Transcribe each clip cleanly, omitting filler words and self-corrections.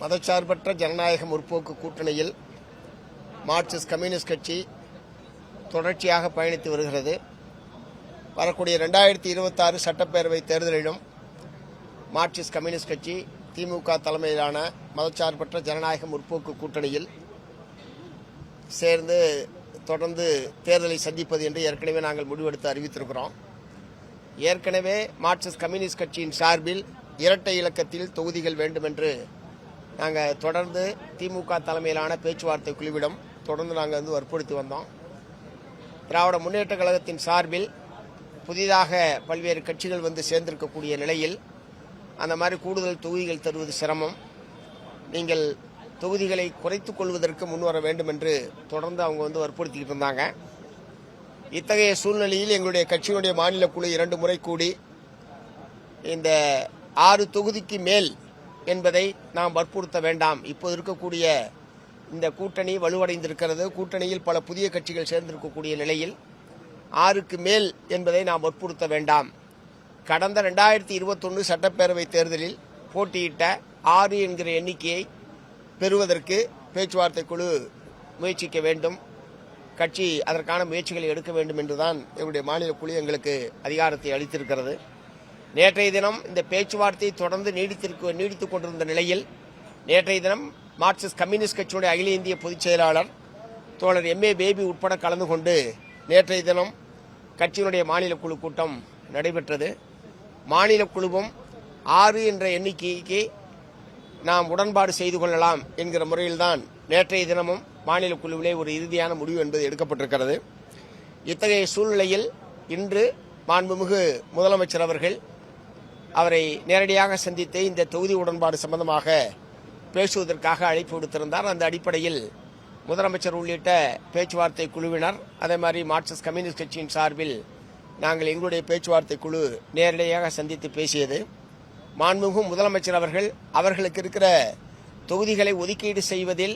மதச்சார்பற்ற ஜனநாயக முற்போக்கு கூட்டணியில் மார்க்சிஸ்ட் கம்யூனிஸ்ட் கட்சி தொடர்ச்சியாக பயணித்து வருகிறது. வரக்கூடிய 2026 சட்டப்பேரவை தேர்தலிலும் மார்க்சிஸ்ட் கம்யூனிஸ்ட் கட்சி திமுக தலைமையிலான மதச்சார்பற்ற ஜனநாயக முற்போக்கு கூட்டணியில் சேர்ந்து தொடர்ந்து தேர்தலை சந்திப்பது என்று ஏற்கனவே நாங்கள் முடிவெடுத்து அறிவித்திருக்கிறோம். ஏற்கனவே மார்க்சிஸ்ட் கம்யூனிஸ்ட் கட்சியின் சார்பில் இரட்டை இலக்கத்தில் தொகுதிகள் வேண்டும் என்று நாங்கள் தொடர்ந்து திமுக தலைமையிலான பேச்சுவார்த்தை குழுவிடம் தொடர்ந்து நாங்கள் வற்புறுத்தி வந்தோம். திராவிட முன்னேற்ற கழகத்தின் சார்பில் புதிதாக பல்வேறு கட்சிகள் சேர்ந்திருக்கக்கூடிய நிலையில் அந்த மாதிரி கூடுதல் தொகுதிகள் தருவது சிரமம், நீங்கள் தொகுதிகளை குறைத்துக் கொள்வதற்கு முன்வர வேண்டும் என்று தொடர்ந்து அவங்க வற்புறுத்திக்கிட்டு இருந்தாங்க. இத்தகைய சூழ்நிலையில் எங்களுடைய கட்சியினுடைய மாநில குழு 2 முறை கூடி இந்த 6 தொகுதிக்கு மேல் என்பதை நாம் வற்புறுத்த வேண்டாம். இப்போது இருக்கக்கூடிய இந்த கூட்டணி வலுவடைந்திருக்கிறது. கூட்டணியில் பல புதிய கட்சிகள் சேர்ந்திருக்கக்கூடிய நிலையில் 6க்கு மேல் என்பதை நாம் வற்புறுத்த வேண்டாம். கடந்த 2021 சட்டப்பேரவை தேர்தலில் போட்டியிட்ட 6 என்கிற எண்ணிக்கையை பெறுவதற்கு பேச்சுவார்த்தை குழு முயற்சிக்க வேண்டும், கட்சி அதற்கான முயற்சிகளை எடுக்க வேண்டும் என்றுதான் எங்களுடைய மாநில குழு எங்களுக்கு அதிகாரத்தை அளித்திருக்கிறது. நேற்றைய தினம் இந்த பேச்சுவார்த்தை தொடர்ந்து நீடித்துக் கொண்டிருந்த நிலையில் நேற்றைய தினம் மார்க்சிஸ்ட் கம்யூனிஸ்ட் கட்சியுடைய அகில இந்திய பொதுச் செயலாளர் தோழர் MA பேபி உட்பட கலந்து கொண்டு நேற்றைய தினம் கட்சியினுடைய மாநில குழு கூட்டம் நடைபெற்றது. மாநில குழுவும் 6 என்ற எண்ணிக்கைக்கு நாம் உடன்பாடு செய்து கொள்ளலாம் என்கிற முறையில்தான் நேற்றைய தினமும் மாநில குழுவிலே ஒரு இறுதியான முடிவு என்பது எடுக்கப்பட்டிருக்கிறது. இத்தகைய சூழ்நிலையில் இன்று மாண்புமிகு முதலமைச்சர் அவர்கள் அவரை நேரடியாக சந்தித்து இந்த தொகுதி உடன்பாடு சம்பந்தமாக பேசுவதற்காக அழைப்பு விடுத்திருந்தார். அந்த அடிப்படையில் முதலமைச்சர் உள்ளிட்ட பேச்சுவார்த்தை குழுவினர், அதே மாதிரி மார்க்சிஸ்ட் கம்யூனிஸ்ட் கட்சியின் சார்பில் நாங்கள் எங்களுடைய பேச்சுவார்த்தை குழு நேரடியாக சந்தித்து பேசியது. மாண்புமிகு முதலமைச்சர் அவர்கள் அவர்களுக்கு இருக்கிற தொகுதிகளை ஒதுக்கீடு செய்வதில்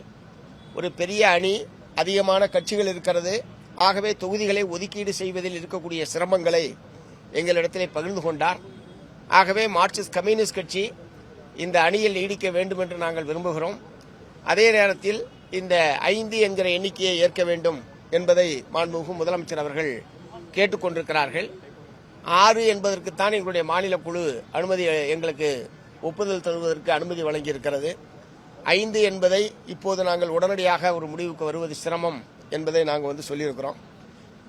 ஒரு பெரிய அணி, அதிகமான கட்சிகள் இருக்கிறது. ஆகவே தொகுதிகளை ஒதுக்கீடு செய்வதில் இருக்கக்கூடிய சிரமங்களை எங்களிடத்திலே பகிர்ந்து கொண்டார். ஆகவே மார்க்சிஸ்ட் கம்யூனிஸ்ட் கட்சி இந்த அணியில் நீடிக்க வேண்டும் என்று நாங்கள் விரும்புகிறோம். அதே நேரத்தில் இந்த 5 என்கிற எண்ணிக்கையை ஏற்க வேண்டும் என்பதை மாண்புமிகு முதலமைச்சர் அவர்கள் கேட்டுக்கொண்டிருக்கிறார்கள். 6 என்பதற்குத்தான் எங்களுடைய மாநில குழு அனுமதி எங்களுக்கு ஒப்புதல் தருவதற்கு அனுமதி வழங்கியிருக்கிறது. 5 என்பதை இப்போது நாங்கள் உடனடியாக ஒரு முடிவுக்கு வருவது சிரமம் என்பதை நாங்கள் சொல்லியிருக்கிறோம்.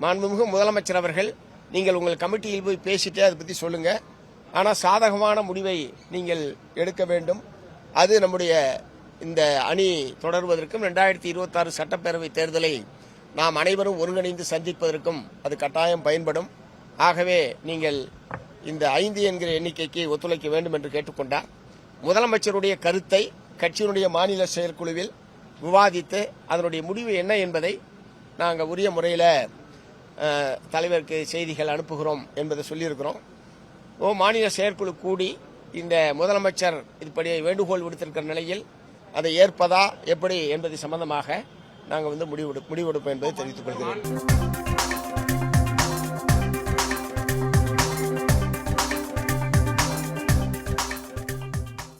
மாண்புமிகு முதலமைச்சர் அவர்கள் நீங்கள் உங்கள் கமிட்டியில் போய் பேசிட்டு அதை பற்றி சொல்லுங்க, ஆனால் சாதகமான முடிவை நீங்கள் எடுக்க வேண்டும். அது நம்முடைய இந்த அணி தொடர்வதற்கும் 2026 சட்டப்பேரவை தேர்தலை நாம் அனைவரும் ஒருங்கிணைந்து சந்திப்பதற்கும் அது கட்டாயம் பயன்படும். ஆகவே நீங்கள் இந்த 5 என்கிற எண்ணிக்கைக்கு ஒத்துழைக்க வேண்டும் என்று கேட்டுக்கொண்டார். முதலமைச்சருடைய கருத்தை கட்சியினுடைய மாநில செயற்குழுவில் விவாதித்து அதனுடைய முடிவு என்ன என்பதை நாங்கள் உரிய முறையில் தலைவருக்கு செய்திகள் அனுப்புகிறோம் என்பதை சொல்லியிருக்கிறோம். மாநில செயற்குழு கூடி இந்த முதலமைச்சர் இப்படி வேண்டுகோள் விடுத்திருக்கிற நிலையில் அதை ஏற்பதா எப்படி என்பது சம்பந்தமாக நாங்கள் முடிவெடுப்போம் என்பதை தெரிவித்துக் கொள்கிறோம்.